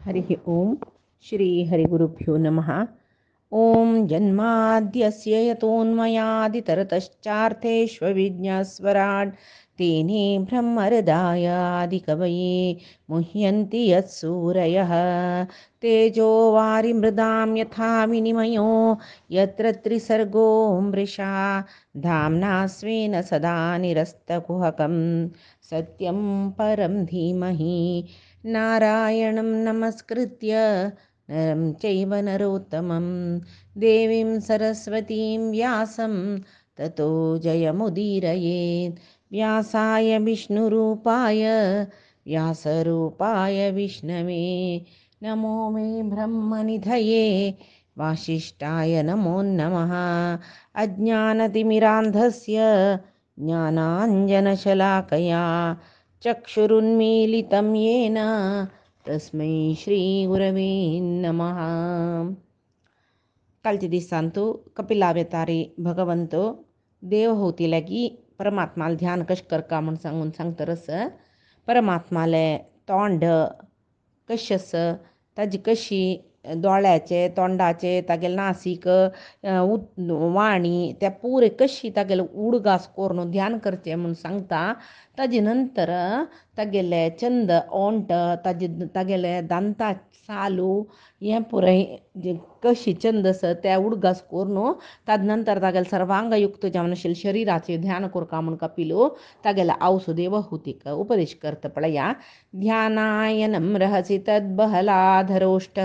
हरिः ओम श्री हरिगुरुभ्यो नमः। ओम जन्माद्यस्य यतोन्मयादितरतश्चार्थेष्वभिज्ञस्वराट् तेने ब्रह्महृदायादिकवये मुह्यन्ति यत्सूरयः तेजो वारिमृदां यथा विनिमयो यत्र त्रिसर्गो मृषा धाम्ना स्वेन सदा निरस्तकुहकं सत्यं परं धीमहि नारायणं नमस्कृत्य नरं चैव नरोत्तमं देवीं सरस्वतीं व्यासं ततो जयमुदीरयेत्। व्यासाय विष्णुरूपाय व्यासरूपाय विष्णवे नमो मे ब्रह्मनिधये वासिष्ठाय नमो नमः। अज्ञानतिमिरान्धस्य ज्ञानाञ्जनशलाकया चक्षुरुन्मीलितं येन तस्मै श्रीगुरवे नमः. कालच्या दिसांतू कपिलावतारी भगवंतो देवहूतीलागी परमात्माला ध्यान कश करका म्हणून सांगतरस परमात्माले तोंड कशस ताजी कशी दोळ्याचे तोंडाचे तागेले नासीक वाणी त्या पुरे कशी तागेले उडगास करून ध्यान करचे म्हणून सांगता. ताजे नंतर तागेले चंद ओंट तागेले दांता सालू हें पुरय कशी छंदस त्या उडगास करून ताज नंतर तागेले सर्वांगयुक्त जावन आशिल्ले शरिराचे ध्यान करका म्हूण कपिलो तागेले आवसो देवहूतीक उपदेश करता पळया. ध्यानायनं रहसि तद्बहलाधरोष्ठ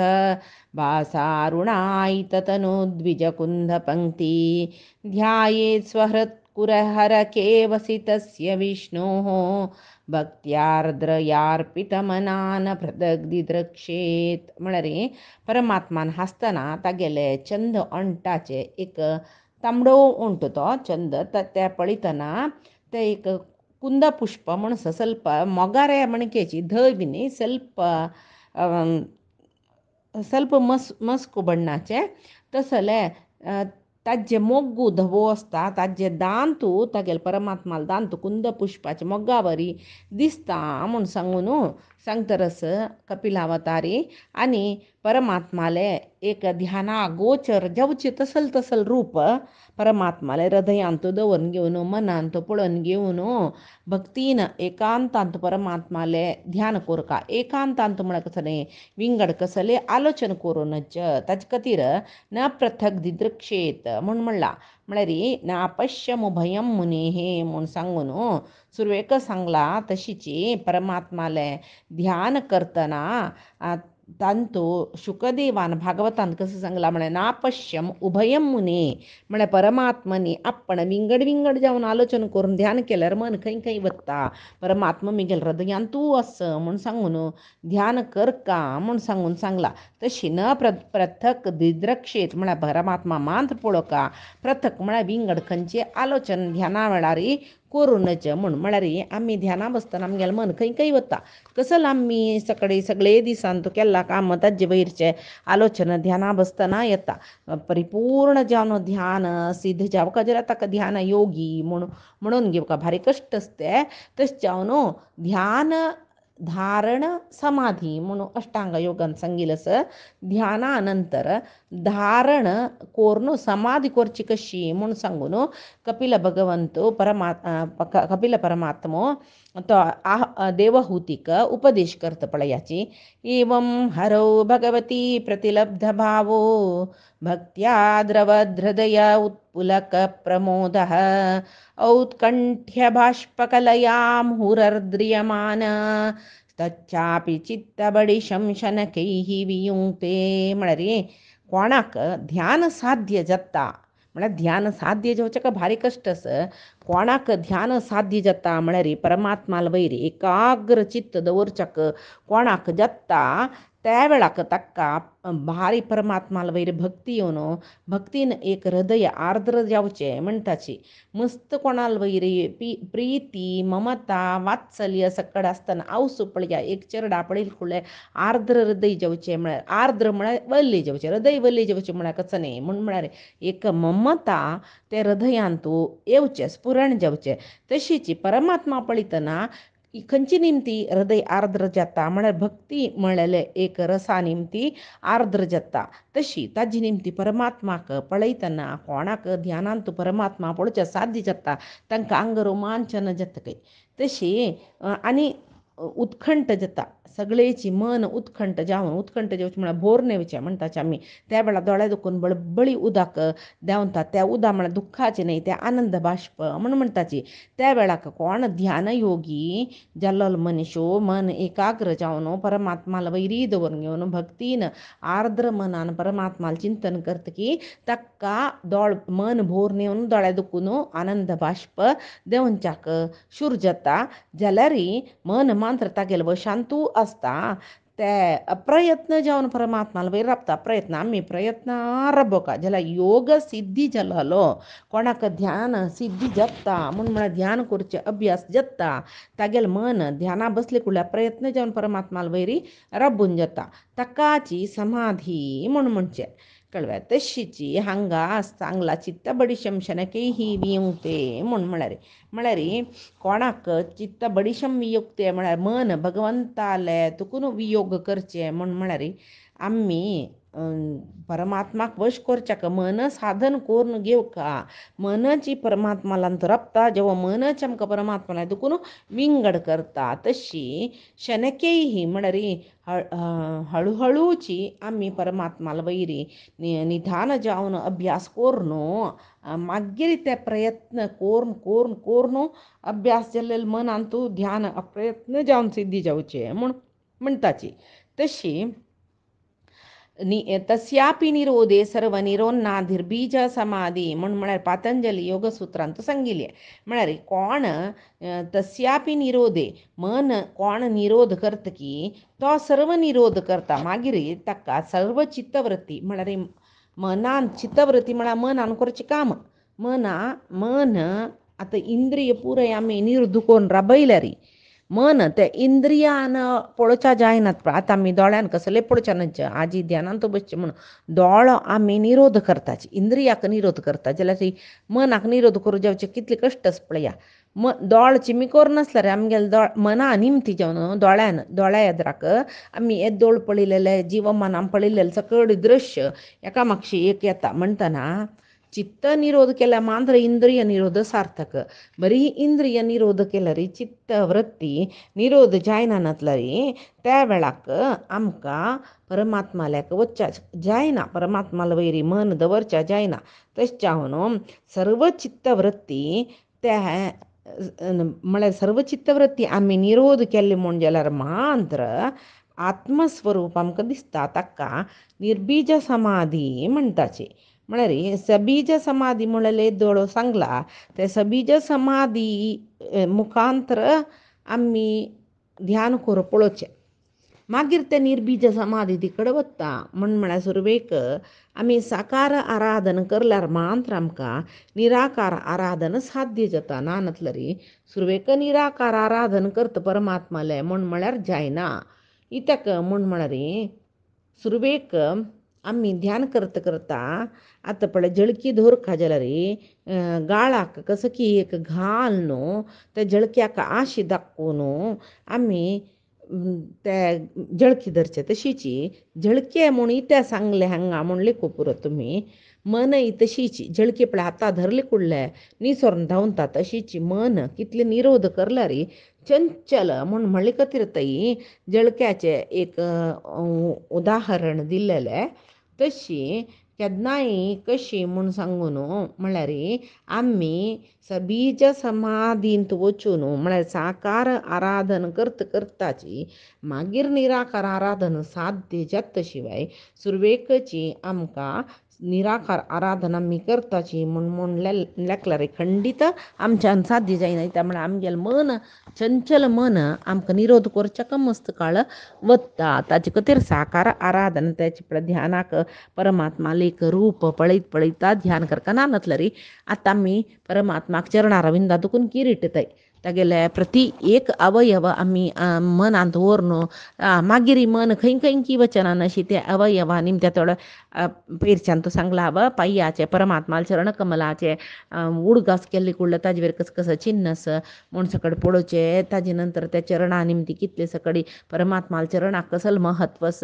भासारुणायिततनुद्विजकुन्दपङ्क्ति ध्यायेत् स्वहृत्कुरहरके वसितस्य विष्णोः भक्त्यार्द्रयार्पितमनान पृथग्दिद्रक्षेत. म्हळ्यार परमात्मान हसतना तागेले चंद अंटाचे एक तांबडो ओंट तो चंद त्या पळयतना ते एक कुंद पुष्प म्हणून ಸ್ವಲ್ಪ ಮೊಗರೆ ಮಣಿಕೆಚಿ ಧೈ ಬಿನಿ ಸ್ವಲ್ಪ मस्क बण्णाचे तसले ताजे मोग्गू धवो आसता ताजे दांतू तागेले परमात्माले दांतू कुंद पुष्पाचे मोग्गा बरी दिसता म्हूण सांगून सांगतरस कपिलावतारी. आनी परमात्माले एक ध्याना गोचर जावचे तसल रूप परमात्माले हृदयांत दवरून घेवन मनांत पळोवन घेवन भक्तीन एकांतांत परमात्माले ध्यान कोरका. एकांतांत म्हळ्यार कसले विंगड कसले आलोचन करूनच ताजे खातीर न पृथक दिदृक्षेत म्हूण म्हणला. म्हळ्यार ना पश्यम भयम मुनेः म्हूण सांगून सुरवेक सांगला. तशीची परमात्माले ध्यान करतना तांतू शुकदेवान भागवतांत कसं सांगला म्हळ्यार ना पश्यम उभयम मुने म्हळ्यार परमात्मनी आपण विंगड जावन आलोचन करून ध्यान केल्यार मन खंय खंय वता. परमात्मा मिगेल हृदयांतू आस म्हूण सांगून ध्यान करका म्हूण सांगून सांगला. तशी न पृथक दिद्रक्षेत म्हळ्यार परमात्मा मांत पळोवका. पृथक म्हळ्यार विंगड खंयचे आलोचन ध्याना वेळार करूनच म्हूण. म्हळ्यार आमी ध्याना बसतना आमगेलें मन खंय खंय वता. कसलं आमी सगळे दिसांत केल्ला काम ताजे वयरचे आलोचना ध्याना बसतना येता. परिपूर्ण जावन ध्यान सिद्ध जावका जरा ताका ध्यान योगी म्हणून घेवका भारी कश्ट आसते. तशें जावन ध्यान धारण समाधी म्हणून अष्टांग योगान सांगिल्लें. ध्याना नंतर धारण कोरून समाधी करची कशी म्हूण सांगून कपिल भगवंत कपिल परमात्मो तो देवहूतीक उपदेश करता पळयाची. एवं हरौ भगवती प्रतिलब्ध भावो भक्त्या द्रवहृदय उत्पुलक प्रमोदः औत्कण्ठ्य बाष्पकलया मुहुरर्द्रियमान तच्चापि चित्तबडी शंशनकैः वियुङ्क्ते. म्हळ्यार कोणाक ध्यान साध्य जाता म्हळ्यार ध्यान साध्य जावचेका भारी कश्ट आस. कोणाक ध्यान साध्य जाता म्हळ्यार परमात्माल वयर एकाग्र चित्त दवरच्याक कोणाक जाता त्या वेळाक ताका भारी परमात्माल वयर भक्ती येवन भक्तीन एक हृदय आर्द्र जावचें म्हणटाची. मस्त कोणाल वयर प्रीती ममता वात्सल्य सकड आसतना आवसो पळया एक चेरडा पळयल फुडलें आर्द्र हृदय जावचें. म्हळ्यार आर्द्र म्हळ्यार वल्ले जावचें हृदय वल्ले जावचें म्हळ्यार कच न्ही म्हळ्यार एक ममता ते हृदयांत येवचें स्फुरण जावचें. तशीच परमात्मा पळयतना खंयची निमती हृदय आर्द्र जाता म्हळ्यार भक्ती म्हळ्यार एक रसा निमती आर्द्र जाता तशी ताजी निमती परमात्माक पळयतना कोणाक ध्यानांत परमात्मा पळोवचें साध्य जाता तांकां अंग रोमांचन जाता खंय तशी आनी उत्खंठ जाता सगळेची मन उत्खंठ जावन उत्खंठ जेवचें म्हळ्यार भोर नेवचें म्हणटाचे आमी त्या वेळार दोळे दुखून बळबळी उदक देंवतात त्या उदक म्हळ्यार दुख्खाचें न्हय तें आनंद बाश्प म्हण म्हणटाची त्या वेळाक कोण ध्यान योगी जाल्लो मनीसो मन एकाग्र जावन परमात्माला वैरी दवरून घेवन भक्तीन आर्द्र मनान परमात्माला चिंतन करतकी ताका मन भोर नेवन दोळे दुखून आनंद बाश्प देंवच्याक शूर जाता जाल्यार मन मात्र तागेले वशांतू आसता ते प्रयत्न जावन परमात्माला वयर राबता प्रयत्न आमी प्रयत्न राबोवका जाल्यार योग सिद्धी जालो कोणाक ध्यान सिद्धी जाता म्हळ्यार ध्यान करचें अभ्यास जाता तागेलें मन ध्याना बसले कडल्यार प्रयत्न जावन परमात्माला वयरी राबून जाता ताकाची समाधी म्हणचें कळ्ळें तशीची हांगा चांगला चित्त बडीशम शनकैही वियुक्ते म्हळ्यार कोणाक चित्त बडीशम वियुक्ते म्हळ्यार मन भगवंताले तुकून वियोग करचें म्हळ्यार आमी परमात्माक वश करच्याक मन साधन करून घेवका मनची परमात्मालांत रबता जेव्हा मनच आमकां परमात्माला देखून विंगड करता तशी शनकेही म्हळ्यार हळूहळूची आमी परमात्माला वयरी निधान जावन अभ्यास करून मागीर ते प्रयत्न करून अभ्यास जाल्लेले मनांतू ध्यान अप्रयत्न जावन सिद्धी जावचें म्हणटाची तशी तस्यापि निरोधे सर्व निरोन्नाधिर्बीज समाधी म्हळ्यार पातंजली योगसूत्रांत सांगिल्लें म्हळ्यार कोण तस्यापि निरोधे मन कोण निरोध करतकी तो सर्व निरोध करता मागीर ताका सर्व चित्तवृत्ती म्हळ्यार मनान चित्तवृत्ती म्हळ्यार मनान करचें काम मन आतां इंद्रिय पुराय आमी निर्ध करून राबयल्यार मन ते इंद्रियान पळोवच्या जायनात पळय आतां आमी दोळ्यान कसले पळोवचे न्हय आजी ध्यानांत बसचें म्हणून दोळो आमी निरोध करताचे इंद्रियाक निरोध करता जाल्यार ती मनाक निरोध करूं जावचे कितले कश्ट आसा पळया दोळ चिमी नासल्यार आमगेले मना निमती जावन दोळ्या येद्राक आमी हे दोळ पळयलेले जिवमनान पळयलेले सकळ दृश्य एकामागशी एक येता म्हणटना चित्त निरोध केल्या मात्र इंद्रिय निरोध सार्थक बरी इंद्रिय निरोध केल्यार चित्त वृत्ती निरोध जायना नातल्यार त्या वेळाक आमकां परमात्माल्याक वचच्या जायना परमात्माला वयरी मन दवरच्या जायना तशें सर्व चित्तवृत्ती त्या म्हळ्यार सर्व चित्तवृत्ती आमी निरोध केल्ली म्हण जाल्यार मात्र आत्मस्वरूप आमकां दिसता ताका निर्बीज समाधी म्हणटाची म्हळ्यार सबीज समाधी म्हळ्यार दोळो सांगला ते सबीज समाधी मुखांतर आमी ध्यान करून पळोवचें मागीर ते निर्बीज समाधी ती कडेन वता म्हळ्यार सुरवेक आमी साकार आराधन करल्यार मात्र आमकां निराकार आराधन साध्य जाता ना नातल्यार सुरवेक निराकार आराधन करता परमात्माले म्हळ्यार जायना इतक म्हळ्यार सुरवेक आमी ध्यान करता आतां पळय जळकी दवरका जाल्यार गाळाक कसो की एक घाल न्हू त्या जळक्याक आश दाखोवन आमी ते जळकी धरचे तशीची जळके म्हूण इते सांगले हांगा म्हणले पुरो तुमी मन तशीची जळकी पळय आतां धरले कुडले निसोरून धांवता तशीची मन कितले निरोध करल्यार चंचल म्हणले खातीर जळक्याचे एक उदाहरण दिल्लेलें तशी केन्नाय कशी म्हूण सांगून म्हळ्यार आमी सबीज समाधींत वचून म्हळ्यार साकार आराधन करताची मागीर निराकार आराधन साध्य जाता शिवाय सुरवेकची आमकां निराकार आराधना आमी करताची म्हूण लेखल्यार खंडीत आमच्यान साध्य जायना त्यामुळे आमगेलें मन चंचल मन आमकां निरोध करच्याक मस्त काळ वता ताचे खातीर साकार आराधना त्याचे ध्यानाक परमात्मा एक रूप पळयता ध्यान करता ना नातल्यार आतां आमी परमात्माक चरणारविंदा दुखून किरीटताय तागेले प्रति एक अवयव आम्ही मनांत व्हरून मागीर मन खंय खंय की वचनान अशी ते अवयवा निमत्या थोडं पेरच्यान तो सांगला हवं पाययाचे परमात्माल चरण कमलाचे उडगास केल्ली कुडलं ताजे वेर कसं चिन्नस म्हण सकड पडोवचे ताजे नंतर त्या चरणा निमती कितले सकडी परमात्माल चरणाक कसल महत्वस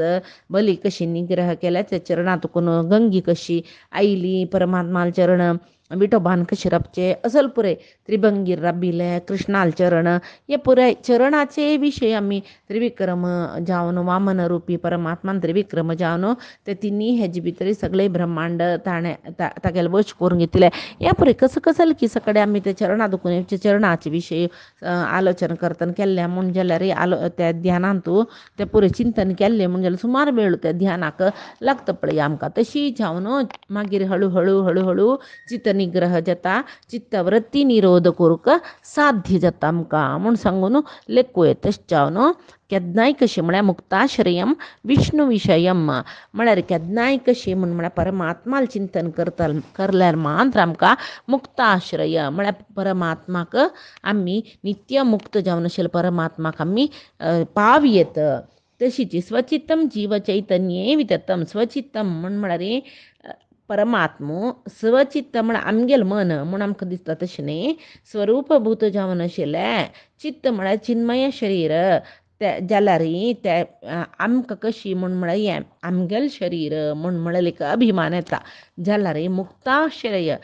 बली कशी निग्रह केल्या त्या चरणातून गंगी कशी आईली परमात्माल चरण विठोबान कशी रपचे असल पुरे त्रिभंगीर राबिले कृष्णाल चरण हे पुरे चरणाचे विषय आम्ही त्रिविक्रम जावन वामन रूपी परमात्मान त्रिविक्रम जावन ते तिन्ही हेजे भितर सगळे ब्रह्मांड ताणे तागेले वश करून घेतले या पुरे कसं कसं की सकडे आम्ही ते चरणा दुखून चरणाचे विषय आलोचना करतना केल्ले म्हण जाल्यार त्या ध्यानांतू ते पुरे चिंतन केल्ले म्हण जाल्यार सुमार वेळ त्या ध्यानाक लागता पळय आमकां तशी जावन मागीर हळू हळू चित्त निग्रह जाता चित्तवृत्ती निरोध करूक साध्य जाता आमकां म्हूण सांगून लेखू तशें जावन केदनाय कशी म्हळ्यार मुक्ताश्रयम विष्णू विशयम म्हळ्यार केदनाय कशी म्हळ्यार परमात्माल चिंतन करल्यार मात्र आमकां मुक्ताश्रय म्हळ्यार परमात्माक आमी नित्य मुक्त जावन आशिल्ले परमात्माक आमी पावयेत तशीची स्वचित्तम जीव चैतन्ये विततम स्वचित्तम म्हळ्यार परमात्मो स्वचित्त म्हळ्यार आमगेल मन म्हूण आमकां दिसता तशें न्ही स्वरूपभूत जावन आशिल्लें चित्त म्हळ्यार चिन्मय शरीर ते जाल्यार ते आमकां कशी म्हळ्यार हें आमगेल शरीर म्हळ्यार एक अभिमान येता जाल्यार मुक्ताश्रय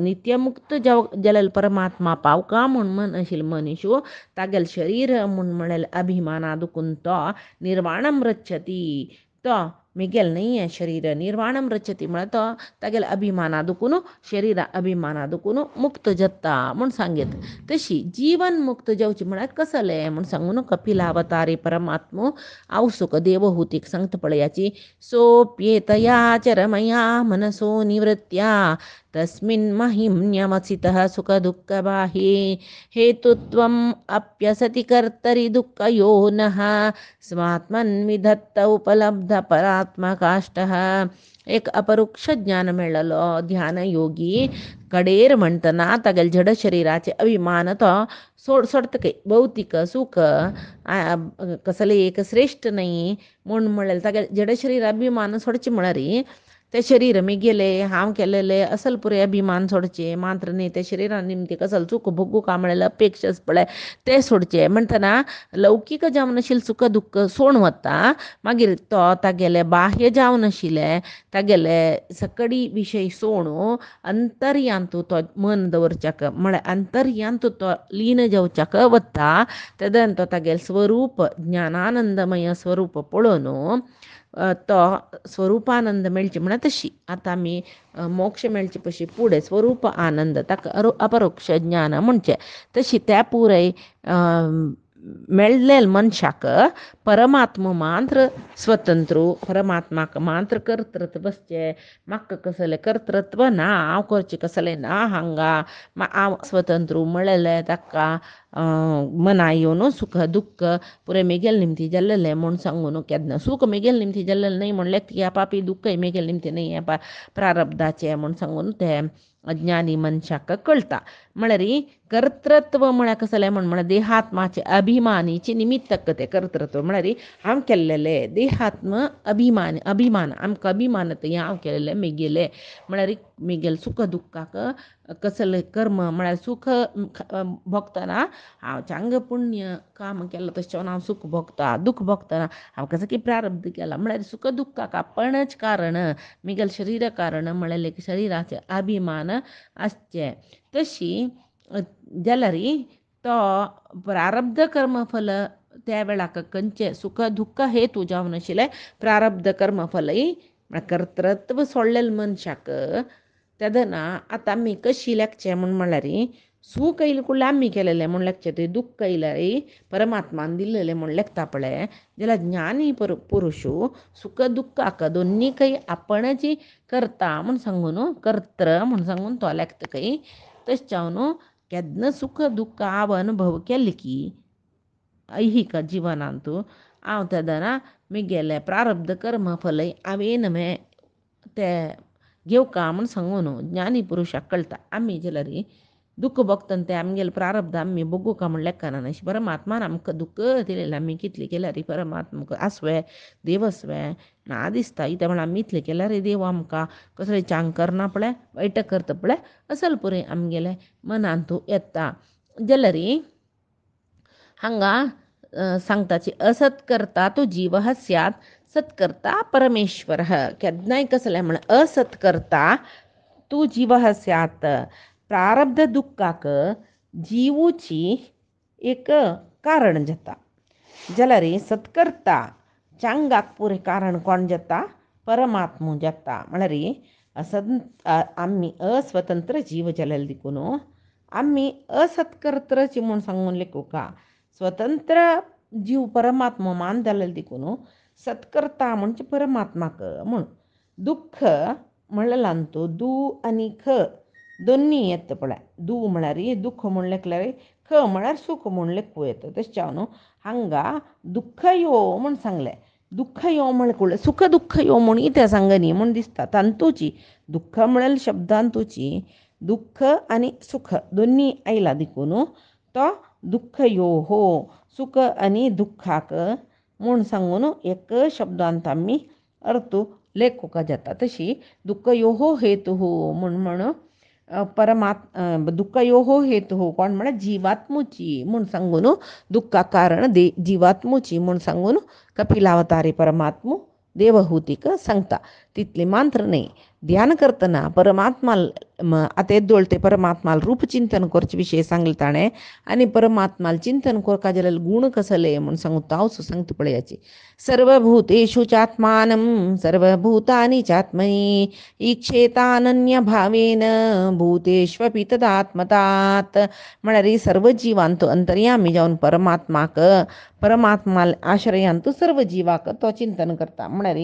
नित्यमुक्त जाल्यार परमात्मा पावका म्हण आशिल्लो मनीस तागेल शरीर म्हळ्यार अभिमाना दुखून तो निर्वाणम रच्छती तो मिगेल नाही आहे शरीर निर्वाणम रचती म्हळ्यार तो तागेले अभिमाना दुखून शरीर अभिमाना दुखून मुक्त जाता म्हूण सांगीत तशी जीवन मुक्त जावची म्हळ्यार कसले म्हूण सांगून कपिलावतारी परमात्मो हांव सुख देवहूतीक सांगता पळयाची सोप्येतया चरमया मनसो निवृत्त्या तस्मिन् महिम्न्यमसितः सुख दुःख बाहे हेतुत्वम् अप्यसति कर्तरि दुःखयोनः स्वात्मन्विधत्त उपलब्ध परात्मकाष्टः एक अपरोक्ष ज्ञान मेळ्ळलो ध्यान योगी कडेर म्हणटना तागेले जड शरिराचे अभिमान तो सोडतके भौतिक सुख कसले एक श्रेष्ठ नाही म्हळ्यार तागेले जड शरीर अभिमान सोडचे म्हळ्यार ते शरीर मी गेले हांव केलेले असल पुरे अभिमान सोडचे मात्र न्ही ते शरिरान निमती कसल सुख भोगू का म्हळ्यार अपेक्षाच पळय ते सोडचे म्हणटना लौकीक जावन आशिल्ले सुख दुःख सोडून वता मागीर तो तागेले बाह्य जावन आशिल्ले तागेले सकडी विशय सोडून अंतर्यांतू तो मन दवरच्याक म्हळ्यार अंतर्यांतू तो लीन जावच्याक वता तेदन तो तागेले स्वरूप ज्ञानानंदमय स्वरूप पळोवन तो स्वरूपानंद मेळची म्हळ्यार तशी आतां आमी मोक्ष मेळची पशी फुडें स्वरूप आनंद ताका अपरोक्ष ज्ञान म्हणचें तशी त्या पुराय मेळ्ळेल मनशाक परमात्मा मात्र स्वतंत्र परमात्माक मात्र कर्तृत्व बसचें म्हाका कसलें कर्तृत्व ना हांव करचें कसलें ना हांगा हांव स्वतंत्र म्हळ्ळें ताका मना येवन सुख दुःख पुरे मेगेल निमती जाल्लेलें म्हूण सांगून केन्ना सुख मेगेल निमती जाल्लेलें न्ही म्हणलें ह्या पापी दुःखय मेगेल निमती न्ही हें प्रारब्धाचें म्हूण सांगून तें अज्ञानी मनशाक कळटा म्हळ्यार कर्तृत्व म्हळ्यार कसलें म्हळ्यार देहात्माचे अभिमानीचे निमित्तक तें कर्तृत्व म्हळ्यार हांव केल्लेलें देहात्म अभिमान आमकां अभिमान हें हांव केल्लें मेगेलें म्हळ्यार मेगेल सुख दुःखाक कसलें कर्म म्हळ्यार सुख भोगतना हांव चांग पुण्य काम केलां तशें हांव सुख भोगता दुःख भोगतना हांव कसं की प्रारब्ध केला म्हळ्यार सुख दुःखाक आपणच कारण मेगेल शरीर कारण म्हळ्यार शरिराचे अभिमान आसचे तशी जाल्यार तो प्रारब्ध कर्मफल त्या वेळाक खंयचे सुख दुःख हेतू जावन आशिल्लें प्रारब्ध कर्मफलय कर्तृत्व सोडलेले मनशाक तेदना आतां आमी कशी लेखचें म्हळ्यार सूख येयलें कुडलें आमी केलेलें म्हूण लेखचें थंय दुःख येयल्यार परमात्मान दिल्लेलें म्हूण लेखता पळय जाल्यार ज्ञानी पुरुश सुख दुःखाक दोन्हीकय आपणच करता म्हूण सांगून कर्त्र म्हूण सांगून तो लेखतकय तशें जावन केन्ना सुख दुःख हांव अनुभव केलें की ऐहिक जिवनांत हांव तेदना म्हगेलें प्रारब्ध कर्म फलय हांवें तें घेवका म्हूण सांगून ज्ञानी पुरुशाक कळटा आमी जाल्यार दुःख बघतन तें आमगेलें प्रारब्ध आमी बगू का म्हण लेखाना अशें परमात्मान आमकां दुःख दिलेलें आमी कितलें केल्यार परमात्मा आसवें देव आसवें ना दिसता इत्या म्हण आमी इतलें केल्यार देव आमकां कसलें चांग करना पळय वायट करता पळय असल पुरे आमगेलें मनान तूं येता जाल्यार हांगा सांगताची असत्कर्ता तो जीव स्यात् सत्कर्ता परमेश्वर केन्नाय कसलें म्हण असत्कर्ता तूं जीव स्यात् प्रारब्ध दुःखाक जीवूची एक कारण जाता जाल्यार सत्कर्ता चांगाक पुरे कारण कोण जाता परमात्मो जाता म्हळ्यार आमी अस्वतंत्र जीव जाल्यार देखून आमी असत्कर्तची म्हूण सांगून लेखुका स्वतंत्र जीव परमात्मा मान जाल्यार देखून सत्कर्ता म्हणजे परमात्माक म्हूण दुःख म्हणलें तूं दू आनी ख दोन्ही येता पळय दू म्हळ्यार दुःख म्हूण लेखल्यार ख म्हळ्यार सुख म्हूण लेखूं येता तशें न्हू हांगा दुःख यो म्हूण सांगलें दुःख यो म्हळ्यार सुख दुःख यो म्हूण इत्या सांगनी म्हूण दिसता तांतूची दुःख म्हळ्यार शब्दांतूची दुःख आनी सुख दोन्ही आयला देखून तो दुःख यो हो सुख आनी दुःखाक म्हूण सांगून एक शब्दांत आमी अर्थ लेखुका जाता तशी दुःख यो हो हेतू म्हूण दुःख यो हो हेतू कोण म्हळ्यार जिवात्मूची म्हूण सांगून दुःखा कारण जिवात्मूची म्हूण सांगून कपिलावतारी परमात्मू देवहूतीक सांगता तितले मात्र न्ही ध्यान करतना परमात्मा आतां येद्दोळ ते परमात्माल रूप चिंतन करचे विशय सांगले ताणें आनी परमात्माल चिंतन करता जाल्यार गुण कसले म्हूण सांगता हांव सांगता पळयाची सर्वभूतेषु चात्मानं सर्वभूतानि चात्मनि ईक्षेतानन्य भावेन भूतेष्वपि तदात्मतात् म्हळ्यार सर्व जिवांत अंतर्यामी जावन परमात्मा आश्रयांत सर्व जिवाक तो चिंतन करता म्हळ्यार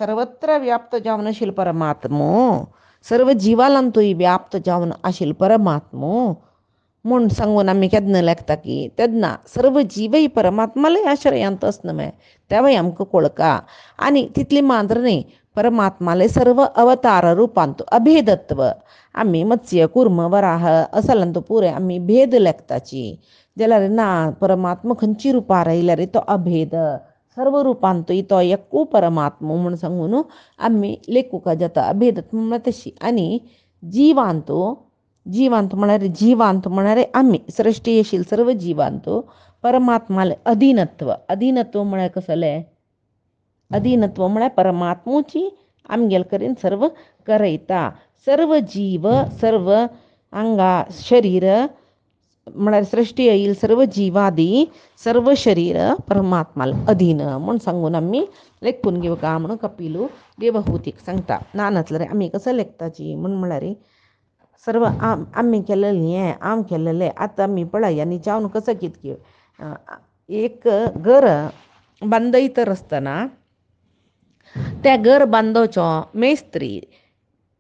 सर्वत्र व्याप्त जावन आशिल्लो परमात्मो सर्व जिवालांतूय व्याप्त जावन आशिल्लो परमात्मो म्हूण सांगून आमी केन्ना लेखता की तेन्ना सर्व जीवय परमात्मालय आश्रयांत आसना न्हय तेवय आमकां कळका आनी तितली मात्र न्ही परमात्माले सर्व अवतार रुपांत अभेदत्व आमी मत्स्य कुर्म वराह असलांत पुरे आमी भेद लेखताची जाल्यार ना परमात्मा खंयची रुपां आयल्यार तो अभेद सर्व रूपांत तो एकू परमात्मा म्हूण सांगून आमी लेखुका जाता अभेदत्व म्हळ्यार तशी आनी जिवांत म्हळ्यार आमी सृश्टी आशिल्ले सर्व जिवांत परमात्माले अधीनत्व म्हळ्यार कसलें अधीनत्व म्हळ्यार परमात्मूची आमगेल कडेन सर्व करयता सर्व जीव सर्व हांगा शरीर म्हळ्यार सृश्टी येईल सर्व जिवादी सर्व शरीर परमात्माल अधीन म्हूण सांगून आमी लेखून घेवका म्हणून कपिलू देवहूतीक सांगता नानतल्यार आमी कसो लेखताची म्हळ्यार सर्व आमी केलेलें हें हांव केलेलें आतां आमी पळय आनी जावन कसो कितें एक घर बांदयत आसतना तें घर बांदोवचो मेस्त्री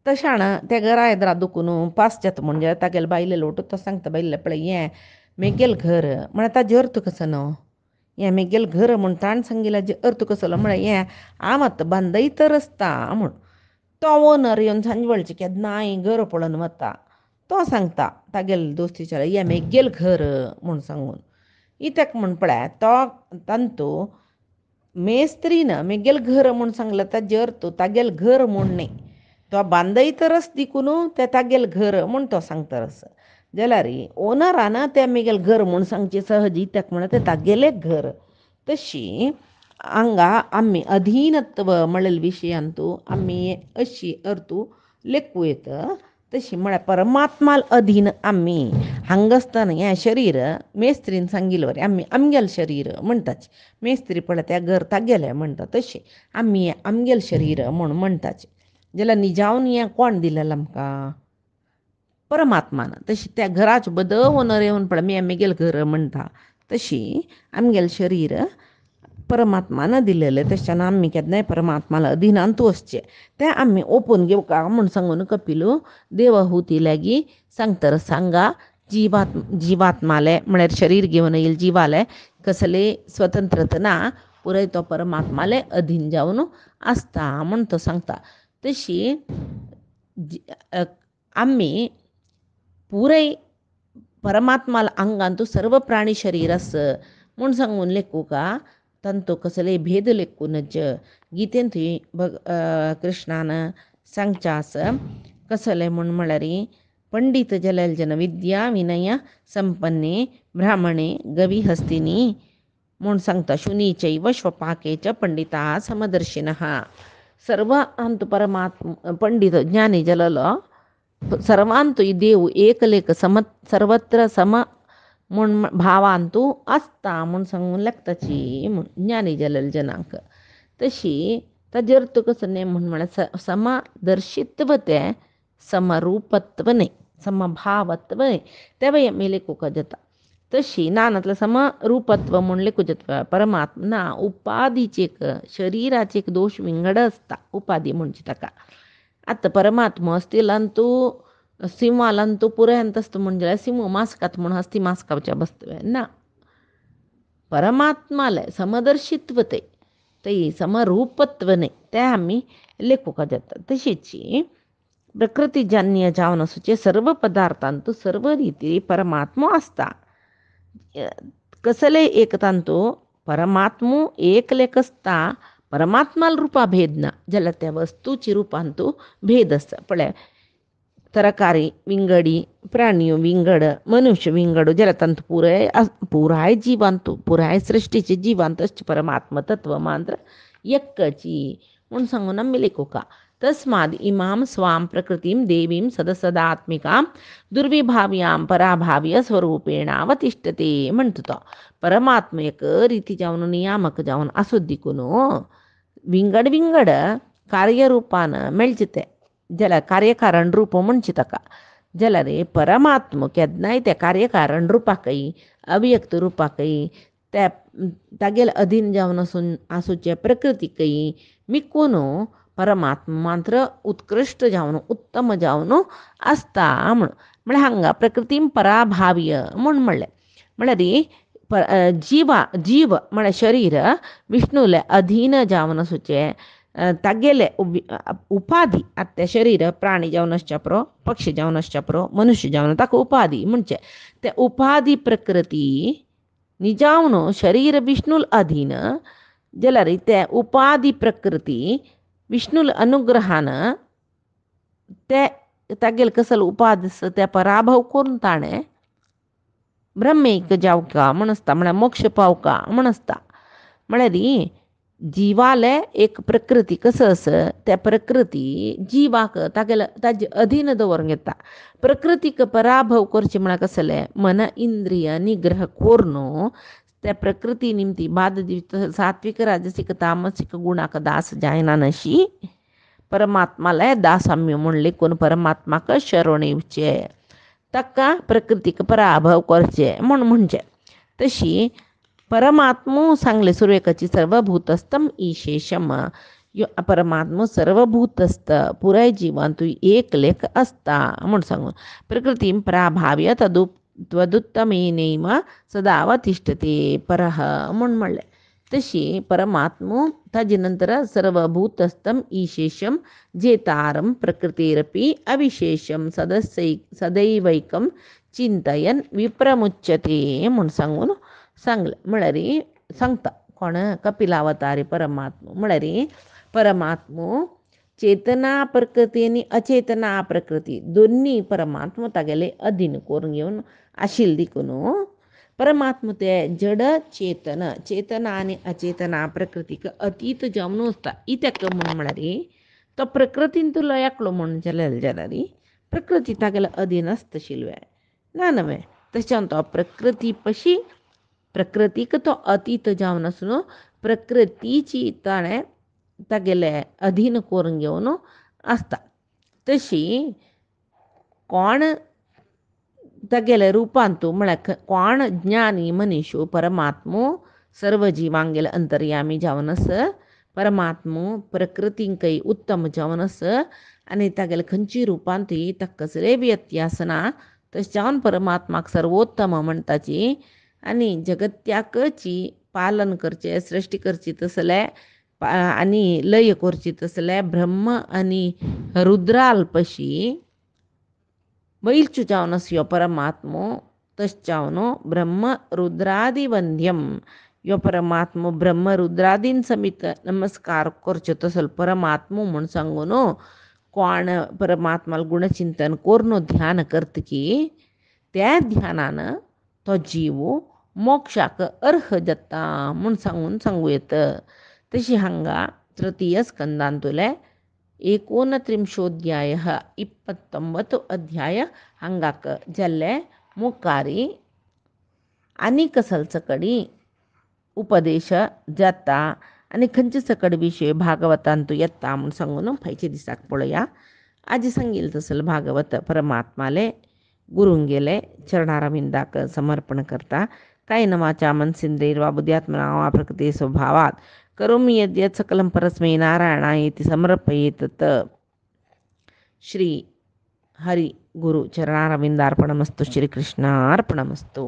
तशाण त्या घरा येद्रा दुखून पास जाता म्हणजे तागेले बायले लोट तो सांगता बायले पळय हें मेगेल घर म्हळ्यार ताजे अर्थ कसो न्हू हें मेगेल घर म्हूण ताणें सांगिल्ल्याचे अर्थ कसो म्हळ्यार हें हांव आतां बांदयत आसता म्हूण तो ओनर येवन सांजवेळचे केन्नाय घर पळोवन वता तो सांगता तागेले दोस्तीच्या हें मेगेल घर म्हूण सांगून इत्याक म्हूण पळय तो तांतू मेस्त्रीन मेगेल घर म्हूण सांगलें ताजे अर्थ तागेल घर म्हूण न्ही तो बांदयतरस देखून तें तागेल घर म्हूण तो सांगतरस जाल्यार ओनरान तें मेगेल घर म्हूण सांगचें सहजी तेक म्हण तें तागेलें घर तशी हांगा आमी अधीनत्व म्हणलेले विशयांत आमी अशी अर्थ लेखूं येता तशी म्हळ्यार परमात्माल अधीन आमी हांगा आसतना हें शरीर मेस्त्रीन सांगिल्लें वरें आमी आमगेलें शरीर म्हणटाच मेस्त्री पळय तें घर तागेलें म्हणटा तशें आमी आमगेलें शरीर म्हूण म्हणटाच जाल्यार निजावन हें कोण दिलेलें आमकां परमात्मान तशी त्या घराचे बद ओनर येवन पळय आमगेलें घर म्हणटा तशी आमगेलें शरीर परमात्मान दिलेलें तशें आमी केन्नाय परमात्माला अधीनांत वचचें तें आमी ओपून घेवका म्हूण सांगून कपिलू देवहूती लागीं सांगतर सांगा जिवात्माले म्हळ्यार शरीर घेवन येयले जिवाले कसले स्वतंत्रता ना पुराय तो परमात्माले अधीन जावन आसता म्हूण तो सांगता तशी आमी पुराय परमात्माला अंगांतू सर्व प्राणी शरीर अस म्हूण सांगून लेखू का तांतो कसले भेद लेखूनच गीतेन थंय कृष्णान सांगचा आस कसले म्हूण म्हळ्यार पंडित जलजन विद्या विनय संपन्ने ब्राह्मणे गवी हस्तिनी म्हूण सांगता शुनी चैव श्वपाके च पंडिता समदर्शिनः सर्व अंत परमात्मा पंडित ज्ञानी जललो सर्वांतू देव एकलेख सर्वत्र सम म्हूण भावांतू आसता म्हूण सांगून लागताची म्हूण ज्ञानी जलल जनांक तशी ताजेर तुका कसं म्हूण म्हळ्यार समदर्शित्व ते समरूपत्व नाही समभावत्व नाही तेव्हा एम लेखूक जाता तशी नानातलं समरूपत्व म्हूण लेखूं जाता परमात्मा ना उपाधीचे एक शरीराचे एक दोष विंगड असता उपाधी म्हणजे ताका आता परमात्मा असतीलंतू सिंहालंतू पुरायंत असतो म्हणजे सिंह मास्कात म्हणून हस्ती मास्कावच्या बसतोय ना परमात्माला समदर्शित्व ते समरूपत्व नाही ते आम्ही लेखूक जातात तशीची प्रकृतीजन्य जावन असुचे सर्व पदार्थांतू सर्व रीती परमात्मा असता कसले एक तांतू परमात्मू एक लेख असता परमात्माला रूपा भेद ना जाल्यार त्या वस्तूची रूपांतू भेद आसता पळय तरकारी विंगडी प्राणी विंगड मनुष्य विंगड जाल्यार तांतू पुराय जिवांतू पुराय सृष्टीचे जिवांत असचे परमात्मा तत्व मात्र यक्कची म्हूण सांगून आमी लेखूका तस्माद इमाम स्वाम प्रकृतीम देवीम सदसदात्मिकां दुर्विभाव्यां पराभाव्य स्वरूपेणावतिष्ठते म्हणतो तो परमात्मा एक रीती जावन नियामक जावन आसूं दिकून विंगड विंगड कार्यरूपान मेळचे जाल्यार कार्यकारण रूप म्हणचे ताका जाल्यार परमात्मा केन्नाय त्या कार्यकारण रुपाकय अव्यक्त रुपाकय त्या तागेल अधीन जावन आसूचे प्रकृतीकय मिकून परमात्मा मात्र उत्कृष्ट जावन उत्तम जावन आसता म्हळ्यार हांगा प्रकृतीम पराभाव्य म्हणलें म्हळ्यार जीव म्हळ्यार शरीर विष्णूले अधीन जावन आसूचे तागेले उपाधी आत्या शरीर प्राणी जावन आसच्या पुरो पक्षी जावन आसच्या पुरो मनुष्य जावन ताका उपाधी म्हणजे त्या उपाधी प्रकृती निजावन शरीर विष्णूल अधीन जाल्यार त्या उपाधी प्रकृती विष्णूल अनुग्रहान ते तागेल कसलो उपाधी त्या पराभव करून ताणें ब्रह्मेक जावका म्हण आसता म्हळ्यार मोक्ष पावका म्हण आसता म्हळ्यार जिवाले एक प्रकृती कसो आस त्या प्रकृती जिवाक ताजे अधीन दवरूंक येता प्रकृतीक पराभव करचे म्हळ्यार कसले मन इंद्रिय निग्रह करून त्या प्रकृती निमती बाद सात्विक राजसिक तामसिक गुणाक दास जायना नशी परमात्माले दासाम्य म्हणले कोण परमात्माक शरण येवचे ताका प्रकृतीक पराभव करचे म्हणजे तशी परमात्मो सांगले सुरेखाची सर्वभूतस्थम ईशेषम परमात्मा सर्वभूतस्थ पुराय जिवांतू एक लेख असता म्हण सांगून प्रकृती पराभाव्य त्वदुत्तमेनैव सदावतिष्ठते परह म्हणलें तशी परमात्मा ताजे नंतर सर्वभूतस्थम ईशेषम जेतारम प्रकृतेरपि अविशेषम सदैवैकम चिंतयन विप्रमुच्यते म्हण सांगून सांगलें म्हळ्यार सांगता कोण कपिलावतारी परमात्मा म्हळ्यार परमात्मा चेतना प्रकृती आनी अचेतना प्रकृती दोन्ही परमात्मा तागेले अधीन करून घेवन आशिल्ले देखून परमात्मा ते जड चेतना आनी अचेतना प्रकृतीक अतीत जावन आसता इत्याक म्हळ्यार तो प्रकृतीन तुला एकलो म्हण जाल्यार प्रकृती तागेले अधीन आसता आशिल्ले ना नवे तशें तो प्रकृती पशी प्रकृतीक तो अतीत जावन आसून प्रकृतीची ताणें तागेले अधीन करून घेवन आसता तशी कोण तागेले रूपांतू म्हळ्यार कोण ज्ञानी मनीस परमात्मो सर्व जिवांगेले अंतर्यामी जावन आस परमात्मो प्रकृतींकय उत्तम जावन आस आनी तागेले खंयची रुपांतूय ताका कसलेय व्यत्यास ना तशें जावन परमात्माक सर्वोत्तम म्हणटाची आनी जगत्याकची पालन करचें सृश्टी करची तसले आनी लय करची तसले ब्रह्म आनी रुद्राल पशी बैलच्यो जावन आसयो परमात्मो तश्चावनो ब्रह्म रुद्रादिवंद्यम यो परमात्मो ब्रह्म रुद्रादीन समित नमस्कार करच्यो तसल परमात्मो म्हूण सांगून कोण परमात्माला गुणचिंतन करून ध्यान करता की त्या ध्यानान तो जीव मोक्षाक अर्ह जाता म्हूण सांगून येतं. तशी हांगा तृतीय स्कंदांतुले 29 29 अध्याय हांगाक जाल्ले मुखारी आनी कसल सकडी उपदेश जाता आनी खंयचे सकड विशय भागवतांतू येता म्हूण सांगून फायचे दिसाक पळया. आज सांगिल तसल भागवत परमात्माले गुरुंगेले चरणारविंदाक समर्पण करता. काय नवाचा मनसिंद्रैर्वा बुद्ध्यात्मना वा प्रकृती स्वभावात करोमि यद्यत् सकलं परस्मै नारायणायेति समर्पयेत्. श्री हरि गुरु चरणारविंदार्पणमस्तु. श्रीकृष्णार्पणमस्तु.